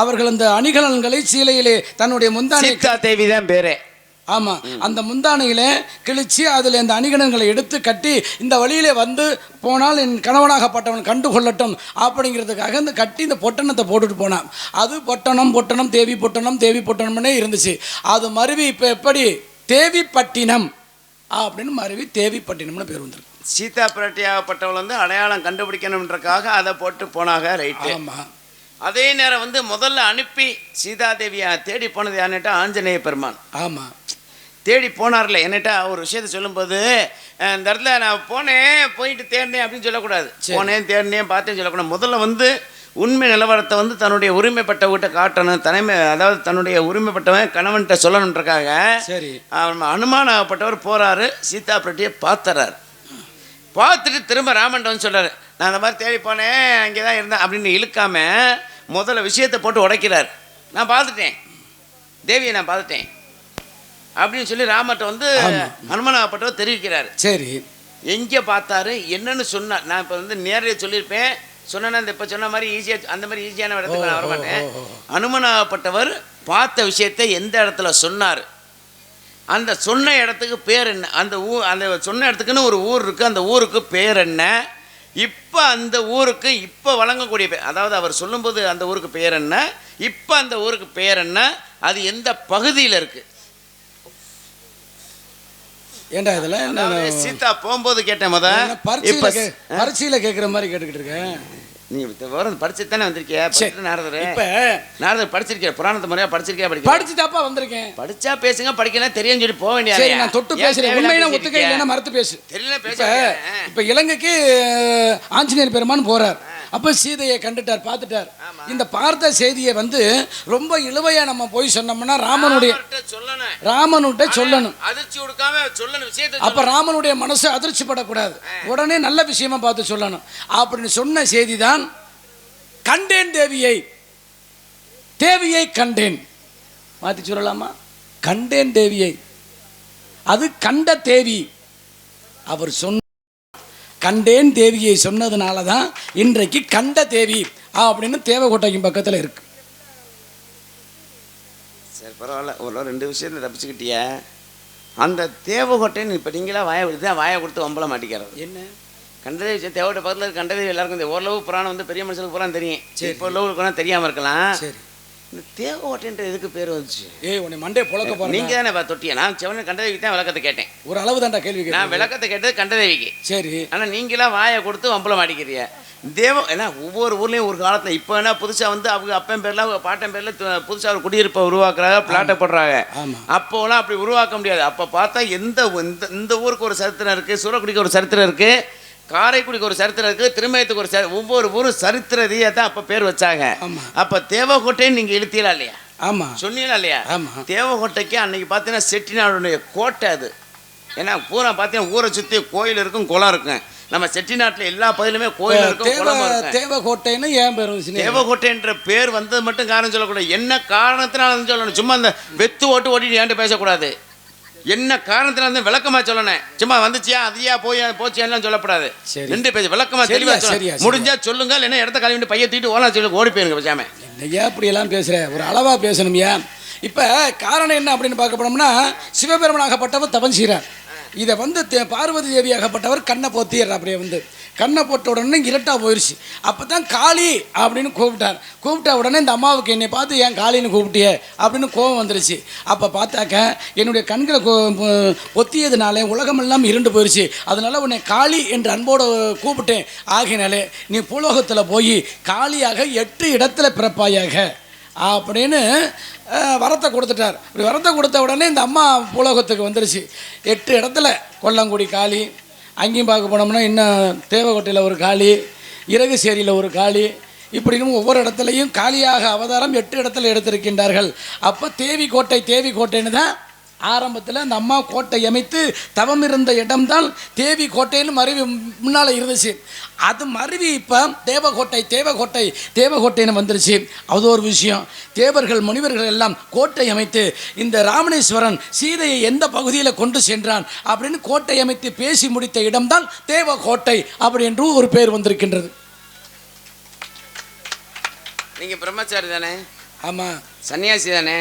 அவர்கள் அந்த அணிகலன்களை சீலையிலே தன்னுடைய முந்தானை, சீதா தேவி தான் பேரே. ஆமாம், அந்த முந்தானையில் கிழிச்சு அதில் அந்த அணிகலன்களை எடுத்து கட்டி இந்த வழியிலே வந்து போனால் என் கணவனாகப்பட்டவன் கண்டு கொள்ளட்டும் அப்படிங்கிறதுக்காக இந்த கட்டி இந்த பொட்டணத்தை போட்டுட்டு போனான். அது பொட்டணம் பொட்டணம் தேவி பொட்டணம் தேவி பொட்டணம்னே இருந்துச்சு. அது மருவி இப்போ எப்படி தேவிப்பட்டினம் அப்படின்னு மருவி தேவிப்பட்டினம்னு பேர் வந்துருக்கு. சீதா பிராட்டியாகப்பட்டவள் வந்து அடையாளம் கண்டுபிடிக்கணுன்றக்காக அதை போட்டு போனாங்க. ரைட்டு. ஆமாம். அதே நேரம் வந்து முதல்ல அனுப்பி சீதாதேவியை தேடி போனது யாருன்னுட்டா ஆஞ்சநேய பெருமான். ஆமாம், தேடி போனார்ல. என்னட்டா ஒரு விஷயத்த சொல்லும்போது இந்த இடத்துல நான் போயிட்டு தேடினேன் அப்படின்னு சொல்லக்கூடாது. போனேன் தேடினேன் பார்த்தேன்னு சொல்லக்கூடாது. முதல்ல வந்து உண்மை நிலவரத்தை வந்து தன்னுடைய உரிமைப்பட்டவர்கிட்ட காட்டணும். அதாவது தன்னுடைய உரிமைப்பட்டவன் கணவன்கிட்ட சொல்லணுன்றக்காக சரி அனுமானப்பட்டவர் போகிறாரு. சீதா பிராட்டியை பார்த்துறாரு. பார்த்துட்டு திரும்ப ராமன்ட்ட வந்து சொல்கிறார், நான் அந்த மாதிரி தேடி போனேன், அங்கே தான் இருந்தேன் அப்படின்னு இழுக்காம முதல்ல விஷயத்தை போட்டு உடைக்கிறார். நான் பார்த்துட்டேன், தேவியை நான் பார்த்துட்டேன் அப்படின்னு சொல்லி ராமர்கிட்ட வந்து அனுமானப்பட்டவர் தெரிவிக்கிறார். சரி, எங்கே பார்த்தாரு என்னன்னு சொன்னார். நான் இப்போ வந்து நேரடியாக சொல்லியிருப்பேன், சொன்னா இந்த இப்போ சொன்ன மாதிரி ஈஸியாக அந்த மாதிரி ஈஸியான இடத்துக்கு நான் வரமாட்டேன். அனுமானப்பட்டவர் பார்த்த விஷயத்தை எந்த இடத்துல சொன்னார், அந்த சொன்ன இடத்துக்கு பேர் என்ன, அந்த சொன்ன இடத்துக்குன்னு ஒரு ஊர் இருக்குது, அந்த ஊருக்கு பேர் என்ன, இப்போ அந்த ஊருக்கு இப்போ வழங்கக்கூடிய பேர், அதாவது அவர் சொல்லும்போது அந்த ஊருக்கு பேர் என்ன, இப்போ அந்த ஊருக்கு பேர் என்ன, அது எந்த பகுதியில் இருக்குது. ஏண்டா இதெல்லாம் சீதா போகும்போது கேட்டேன். பரீட்சையில் கேட்குற மாதிரி கேட்டுக்கிட்டு இருக்கேன். நீங்கள் படிச்சு தானே வந்திருக்கியா? நாரதர் இப்போ நாரதர் படிச்சிருக்கேன், புராணத்தை முறையாக படிச்சிருக்கேன். படிச்சு தாப்பா வந்திருக்கேன். படிச்சா பேசுங்க, படிக்கலாம் தெரியும் சொல்லி போக வேண்டிய. சரி, நான் தொட்டு பேசுறேன், உண்மையில ஒத்துக்க இல்லைன்னா மறுத்து பேசு. தெரியல பேச. இப்போ இலங்கைக்கு ஆஞ்சநேயர் பெருமான் போறார். அப்போ சீதையை கண்டுட்டார், பார்த்துட்டார். இந்த பார்த்த செய்தியை வந்து ரொம்ப இழுவையா நம்ம போய் சொன்னோம்னா ராமனுட்ட சொல்லணும். அதிர்ச்சி கொடுக்காம சொல்லணும் விஷயத்தை. அப்ப ராமனுடைய மனசு அதிர்ச்சி படக்கூடாது, உடனே நல்ல விஷயமா பார்த்து சொல்லணும். அப்படின்னு சொன்ன செய்தி தான் கண்டேன் தேவியை, தேவியை கண்டேன். மாத்தி சொல்லலாமா? கண்டேன் தேவியை, அது கண்ட தேவி. அவர் சொன்ன கண்டேன் தேவியை சொன்னதுனால தான் இன்றைக்கு கண்ட தேவி அப்படின்னு தேவகோட்டைக்கும் பக்கத்தில் இருக்கு. சரி, பரவாயில்ல, ஒரு ரெண்டு விஷயத்தை தப்பிச்சுக்கிட்டிய. அந்த தேவகோட்டைன்னு இப்போ நீங்களா வாயை கொடுத்து வம்பள மாட்டிக்கிறது என்ன? கண்டதேவி தேவகோட்டை பக்கத்தில் கண்டதேவி எல்லாருக்கும் ஓரளவு புராணம் வந்து பெரிய மனுஷனுக்கு புராணம் தெரியும். சரி, இப்போ உள்ளவங்களுக்கு தெரியாமல் இருக்கலாம். சரி, இந்த தேவகோட்டைன்ற எதுக்கு பேர் வந்துச்சு? உன்னை மண்டே புழக்க போறேன். நீங்க தானே தொட்டியா? நான் செவன கண்டதேவிக்கு தான் விளக்கத்தை கேட்டேன். ஒரு அளவு தான்டா கேள்வி. நான் விளக்கத்தை கேட்டது கண்டதேவிக்கு. சரி, ஆனால் நீங்களாம் வாயை கொடுத்து வம்பளம் மாட்டிக்கிறீங்க. ஏன்னா ஒவ்வொரு ஊர்லேயும் ஒரு காலத்தில் இப்போ என்ன புதுசாக வந்து அவங்க அப்பன் பேரில் அவங்க பாட்டன் பேரில் புதுசாக ஒரு குடியிருப்பை உருவாக்குறாங்க, பிளாட்டை போடுறாங்க. அப்போலாம் அப்படி உருவாக்க முடியாது. அப்போ பார்த்தா இந்த ஊருக்கு ஒரு சரித்திரம் இருக்குது, சூரக்குடிக்கு ஒரு சரித்திரம் இருக்குது, காரைக்குடிக்கு ஒரு சரித்திரம் இருக்குது, திருமயத்துக்கு ஒரு ஒவ்வொரு ஊரும் சரித்திர ரீதியாக தான் அப்போ பேர் வச்சாங்க. அப்போ தேவகோட்டைன்னு நீங்கள் இழுத்தீங்களா இல்லையா? ஆமாம், சொன்னீங்களா இல்லையா? தேவகோட்டைக்கு அன்னைக்கு பார்த்தீங்கன்னா செட்டிநாடுடைய கோட்டை அது. ஏன்னா பூரா பார்த்தீங்கன்னா ஊரை சுற்றி கோயில் இருக்கும், குளம் இருக்கும். நம்ம செட்டிநாட்டில் எல்லா பகுதியிலுமே கோயில் இருக்கும், குளம் இருக்கும். தேவகோட்டைன்னு ஏன் பேர் வந்துச்சு? தேவகோட்டைன்ற பேர் வந்தது மட்டும் காரணம் சொல்லக்கூடாது, என்ன காரணத்தினால சொல்லணும். சும்மா அந்த வெத்து ஓட்டிட்டு ஏன்ட்டு பேசக்கூடாது. என்ன காரணத்துல வந்து விளக்கமா சொல்லணும். சும்மா வந்துச்சியா அதையா போச்சியான்னு சொல்லக்கூடாது. ரெண்டு பேர் விளக்கமா தெளிவா முடிஞ்சா சொல்லுங்க, இல்லைன்னா இடத்த கழுவிட்டு பைய தூக்கிட்டு ஓலா சொல்லி ஓடி போயிருங்க பேசாம. ஏன் இப்படி எல்லாம் பேசுற? ஒரு அளவா பேசணும்யா. இப்ப காரணம் என்ன அப்படின்னு பார்க்க போனோம்னா, சிவபெருமனாகப்பட்டவர் தவம் செய்கிறார். இதை வந்து பார்வதி தேவியாகப்பட்டவர் கண்ணை பொத்திடுற. அப்படியே வந்து கண்ணை போட்ட உடனே இருட்டாக போயிடுச்சு. அப்போ தான் காளி அப்படின்னு கூப்பிட்டா உடனே இந்த அம்மாவுக்கு என்னை பார்த்து ஏன் காளின்னு கூப்பிட்டியே அப்படின்னு கோபம் வந்துருச்சு. அப்போ பார்த்தாக்க என்னுடைய கண்களை பொத்தியதுனாலே உலகமெல்லாம் இருண்டு போயிடுச்சு. அதனால உன்னை காளி என்று அன்போடு கூப்பிட்டேன். ஆகினாலே நீ பூலோகத்தில் போய் காளியாக 8 இடத்துல பிறப்பாயாக அப்படின்னு வரத்தை கொடுத்துட்டார். இப்படி வரத்தை கொடுத்த உடனே இந்த அம்மா பூலோகத்துக்கு வந்துருச்சு. 8 இடத்துல கொல்லங்குடி காளி, அங்கேயும் பார்க்க போனோம்னா இன்னும் தேவகோட்டையில் ஒரு காளி, இறகுசேரியில் ஒரு காளி, இப்படின்னு ஒவ்வொரு இடத்துலையும் காளியாக அவதாரம் 8 இடத்துல எடுத்திருக்கின்றார்கள். அப்போ தேவி கோட்டைன்னு தான் ஆரம்பத்தில் அந்த அம்மா கோட்டை அமைத்து தவம் இருந்த இடம்தான் தேவி கோட்டைன்னு மருவி முன்னால் இருந்துச்சு. அது மருவி இப்போ தேவகோட்டைன்னு வந்துருச்சு. அது ஒரு விஷயம். தேவர்கள் முனிவர்கள் எல்லாம் கோட்டை அமைத்து இந்த ராமணேஸ்வரன் சீதையை எந்த பகுதியில் கொண்டு சென்றான் அப்படின்னு கோட்டை அமைத்து பேசி முடித்த இடம்தான் தேவகோட்டை அப்படி என்று ஒரு பேர் வந்திருக்கின்றது. நீங்கள் பிரம்மச்சாரி தானே? ஆமாம். சன்னியாசி தானே?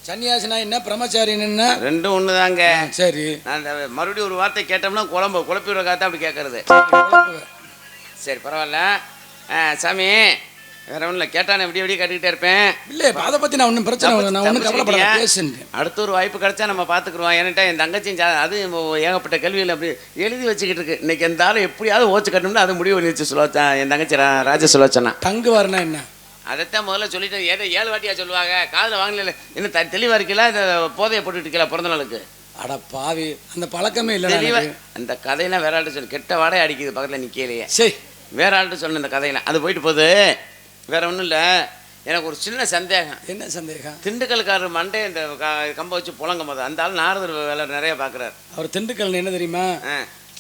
சன்னியாசினா என்ன, பிரம்மச்சாரின்னு என்ன? ரெண்டும் ஒன்று தாங்க. சரி, நான் மறுபடியும் ஒரு வார்த்தை கேட்டோம்னா குழப்பி விட காத்தா அப்படி கேட்கறது. சரி பரவாயில்ல. சாமி வேற ஒன்றும் இல்லை, கேட்டானே விடிய கேட்டுக்கிட்டே இருப்பேன். இல்லை அதை பற்றி நான் ஒன்றும் பிரச்சனை இல்லை, நான் ஒன்றும் கவலைப்பட பேசுங்க. அடுத்த ஒரு வாய்ப்பு கிடைச்சா நம்ம பார்த்துக்குருவோம். ஏன்ட்டா என் தங்கச்சியும் அது ஏகப்பட்ட கேள்விகள் அப்படி எழுதி வச்சுக்கிட்டு இருக்கு. இன்னைக்கு எந்த ஆளும் எப்படியாவது ஓச்சு கட்டணும்னு அது முடிவு பண்ணிச்சு. சொல்லுவா என் தங்கச்சி ராஜ சொல்லுவச்சனா தங்கு வரனா என்ன? அதைத்தான் முதல்ல சொல்லிட்டு 7 வாட்டியா சொல்லுவாங்க. காதில் வாங்கல இன்னும் தெளிவாக இருக்கல. இந்த போதையை போட்டுட்டு இருக்கல பிறந்த நாளுக்கு. அட பாவி, அந்த பழக்கமே இல்லை. அந்த கதையெல்லாம் வேற ஆள்கிட்ட சொல்லு. கெட்ட வாடகை அடிக்குது பக்கத்தில் நிற்கலையே. சரி, வேற ஆள்கிட்ட சொன்ன இந்த கதையெல்லாம் அது போயிட்டு போகுது. வேற ஒன்றும் இல்லை. எனக்கு ஒரு சின்ன சந்தேகம். என்ன சந்தேகம்? திண்டுக்கல்காரர் மண்டே இந்த கம்பை வச்சு புழங்கும் போது அந்த ஆள் நாரதர் வேலை நிறைய பார்க்குறாரு. அவர் திண்டுக்கல் என்ன தெரியுமா,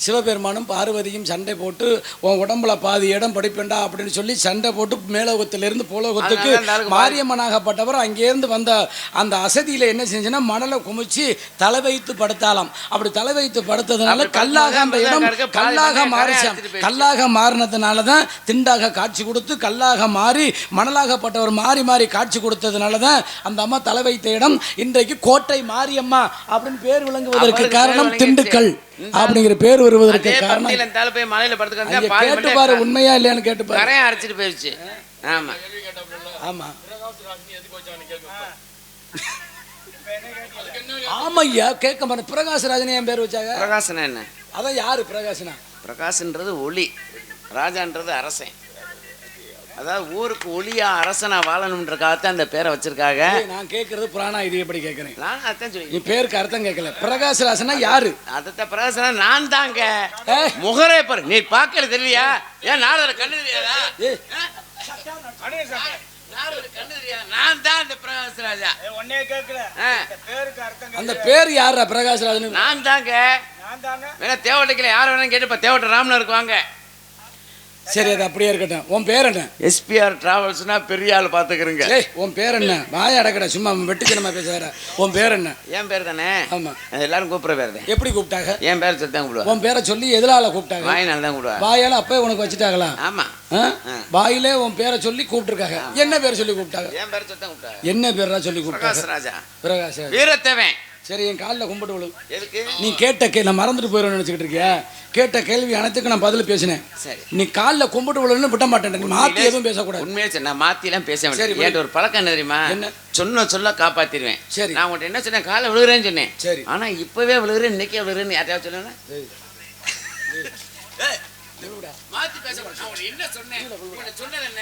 சிவபெருமானும் பார்வதியும் சண்டை போட்டு உன் உடம்புல பாதி இடம் படிப்பேண்டா அப்படின்னு சொல்லி சண்டை போட்டு மேலோகத்திலிருந்து போலோகத்துக்கு மாரியம்மனாகப்பட்டவர் அங்கேருந்து வந்த அந்த அசதியில் என்ன செஞ்சுன்னா மணலை குமிச்சு தலை வைத்து படுத்தாலாம். அப்படி தலை வைத்து படுத்ததுனால கல்லாக அந்த இடம் கல்லாக மாறினதுனால தான் திண்டாக காட்சி கொடுத்து கல்லாக மாறி மணலாகப்பட்டவர் மாறி மாறி காட்சி கொடுத்ததுனால தான் அந்த அம்மா தலை வைத்த இடம் இன்றைக்கு கோட்டை மாரியம்மா அப்படின்னு பேர் விளங்குவதற்கு காரணம் திண்டுக்கல் அப்படிங்கிற பேர் வருவதற்கு காரணம். மலையில கேட்டு பாரு, உண்மையா இல்லையான்னு கேட்டு பாரு. கரையை அரைச்சிட்டு போயிடுச்சு. ஆமா ஆமா ஆமா ஐயா, கேட்க மாட்டேன். பிரகாசராஜன் என் பேர் வச்சாங்க. பிரகாசனா என்ன? அதான் யாரு பிரகாசனா? பிரகாசன்றது ஒளி, ராஜான்றது அரசன். அதாவது ஊருக்கு ஒளியா அரசனா வாழணும்ன்றக்காகத்தான் அந்த பேரை வச்சிருக்காங்க. நான் கேட்கறது புராணா, இது எப்படி கேட்கறேன்? நான் அதான் சொல்லி நீ பேருக்கு அர்த்தம் கேட்கல. பிரகாசராசனா யாரு? அதத்தான் பிரகாசனா நான் தாங்க. முகரே பாரு, நீ பார்க்கல தெரியலையா? ஏன் நாரதர் கண்ணு தெரியாதா? நான் தான் அந்த பிரகாசராஜா. அந்த பேர் யாரா பிரகாசராஜன்? நான் தாங்க. வேணா தேவட்டைக்கில யார் வேணாலும் கேட்டு தேவட்ட ராமனருக்கு வாங்க. சரி, அது அப்படியே இருக்கட்டும். உன் பேர் என்ன? எஸ்பிஆர் டிராவல்ஸ்னா பெரிய ஆள் பார்த்துக்கிறீங்க. உன் பேர் என்ன? வாய அடக்கடா, சும்மா வெட்டித்தனமா பேசுற. உன் பேர் என்ன? என் பேர் தானே. ஆமா, எல்லாரும் கூப்பிடுற பேர் தான். எப்படி கூப்பிட்டாங்க? என் பேர் சொல்லி தான் கூப்பிடுவாங்க. உன் பேரை சொல்லி எதிரால கூப்பிட்டாங்க? வாயினால தான் கூப்பிடுவாங்க. வாயால அப்பவே உனக்கு வச்சுட்டாங்களா? ஆமா, வாயிலே உன் பேரை சொல்லி கூப்பிட்டுருக்காங்க. என்ன பேர் சொல்லி கூப்பிட்டாங்க? என் பேர் சொல்லி தான் கூப்பிட்டாங்க. என்ன பேரா சொல்லி கூப்பிட்டாங்க? பிரகாசராஜா. பிரகாசராஜா வீரத்தவன். சரி, என் காலில் கும்பிட்டு விழு. எதுக்கு? நீ கேட்ட நான் மறந்துட்டு போயிடுவேன்னு நினச்சிக்கிட்டு இருக்கியா? கேட்ட கேள்வி அனைத்துக்கு நான் பதில் பேசினேன். சரி, நீ காலில் கும்பிட்டு விழுன்னு விட மாட்டேன். நீ மாற்றி எதுவும் பேசக்கூடாது. உண்மையே நான் மாற்றிலாம் பேச மாட்டேன். ஏன் ஒரு பழக்கம் என்ன தெரியுமா? என்ன சொல்ல காப்பாற்றிடுவேன். சரி, நான் உங்கள்கிட்ட என்ன சொன்னேன்? காலை விழுகிறேன்னு சொன்னேன். சரி, ஆனால் இப்போவே விழுகிறேன், இன்னைக்கே விழுகிறேன்னு யாரையாவது சொன்னேன்னா மாற்றி பேசக்கூடாது. என்ன சொன்னேன்? சொன்னது என்ன?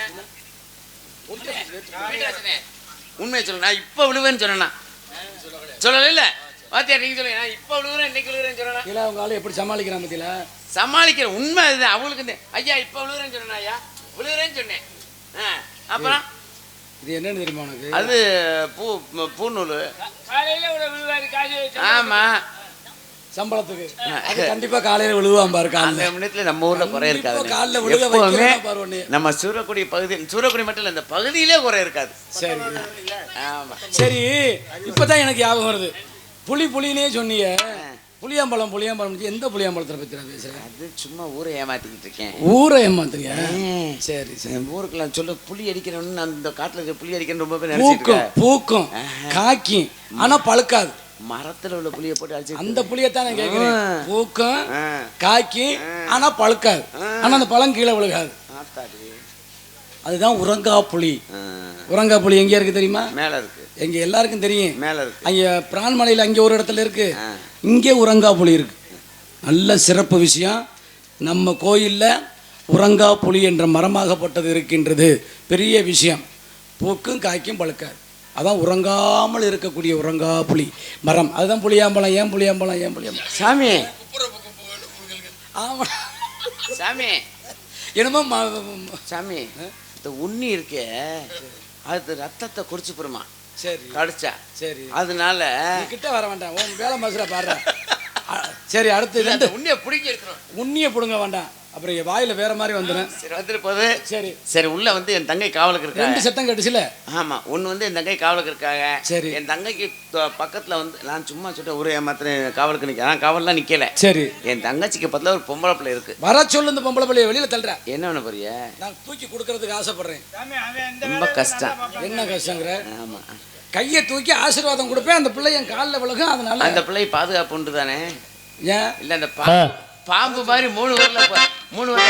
உண்மையை சொல்ல. நான் இப்போ விழுவேன்னு சொன்னேன்னா சொல்லல. இல்ல பாத்தியா, நீங்க சொல்லுங்க. நான் இப்ப விழுகிறேன், இன்னைக்கு விழுகிறேன்னு சொல்லலாம். இல்லை, அவங்க ஆளு எப்படி சமாளிக்கிறான் பத்தியில? சமாளிக்கிறேன். உண்மை அதுதான். அவங்களுக்கு ஐயா இப்ப விழுகிறேன்னு சொன்னேன். ஐயா விழுகிறேன்னு சொன்னேன். அப்புறம் இது என்னன்னு தெரியுமா உனக்கு? அது பூநூல். காலையில ஆமா, சம்பளத்துக்கு கண்டிப்பா காலையில விழுவான் பாரு. அந்த நிமிடத்துல நம்ம ஊர்ல குறை இருக்காது. காலைல விழுக நம்ம சூரக்குடி பகுதி, சூரக்குடி மட்டும் இல்ல, இந்த பகுதியிலே குறை இருக்காது. சரி, ஆமா. சரி, இப்பதான் எனக்கு ஞாபகம் வருது. புலினே சொன்னீங்க. புளியாம்பழம் எந்த புளியாம்பழத்தை பத்தி நான் பேசுறேன்? அது சும்மா ஊரை ஏமாத்திக்கிட்டு இருக்கேன். ஊரை ஏமாத்துறியா? சரி சரி. ஊருக்குலாம் சொல்ல புளி அடிக்கிறேன்னு அந்த காட்டுல புளி அடிக்கிறேன்னு ரொம்ப பேர் நினைச்சிட்டு பூக்கும் காய்க்கும், ஆனா பழுக்காது. மரத்துல உள்ள புளியை போட்டு அடிச்சு அந்த புளியத்தான் நான் கேட்கிறேன். பூக்கும் காய்க்கும், ஆனா பழுக்காது. ஆனா அந்த பழம் கீழே விழுகாது. அதுதான் உறங்கா புளி. உறங்கா புளி எங்க இருக்கு தெரியுமா? மேல இருக்கு. எங்க எல்லாருக்கும் தெரியும். மேல இருக்கு. அங்க பிரான்மலையில் அங்கே ஒரு இடத்துல இருக்கு. இங்கே உறங்கா புளி இருக்கு. நல்ல சிறப்பு விஷயம். நம்ம கோயிலில் உறங்கா புளி என்ற மரமாகப்பட்டது இருக்கின்றது. பெரிய விஷயம். பூக்கும் காய்க்கும் பழுக்காது. அதான் உறங்காமல் இருக்கக்கூடிய உறங்கா புளி மரம். அதுதான் புளியாம்பழம். ஏன் புளியாம்பழம்? சாமி, ஆமா சாமி, என்னமோ சாமி, இந்த உண்ணி இருக்கே அது ரத்தத்தை குடிச்சு போருமா சரி கடிச்சா. சரி அதனால நீ கிட்ட வர வேண்டாம் உன் வேலை மசுரா பாடுற. சரி அடுத்து ரெண்டு உண்ணியை பிடிக்க இருக்கணும். உண்ணியை பிடுங்க வேண்டாம், அப்புறம் என் வாயில வேற மாதிரி வந்துடும். சரி வந்துட்டு போகுது. சரி சரி உள்ள வந்து என் தங்கை காவலுக்கு இருக்காங்க. 2 சத்தம் கட்டுச்சுல. ஆமா ஒன்று வந்து என் தங்கை காவலுக்கு இருக்காங்க. சரி என் தங்கைக்கு பக்கத்துல வந்து நான் சும்மா சொல்லிட்டு ஒரு ஏமாத்திர காவலுக்கு நிற்க நான் காவல்லாம் நிக்கல. சரி என் தங்கச்சிக்கு பக்கத்துல ஒரு பொம்பளை பிள்ளை இருக்கு. வர சொல்லு இந்த பொம்பளை பிள்ளைய வெளியில தள்ளுற. என்ன பண்ண போறிய? நான் தூக்கி கொடுக்கறதுக்கு ஆசைப்படுறேன். ரொம்ப கஷ்டம். என்ன கஷ்டங்கிற? ஆமா கையை தூக்கி ஆசீர்வாதம் கொடுப்பேன், அந்த பிள்ளை என் காலில் விழுகும். அதனால அந்த பிள்ளை பாதுகாப்பு உண்டு தானே? ஏன் இல்ல அந்த பாம்பு மாதிரி 3 வரல 3 வரல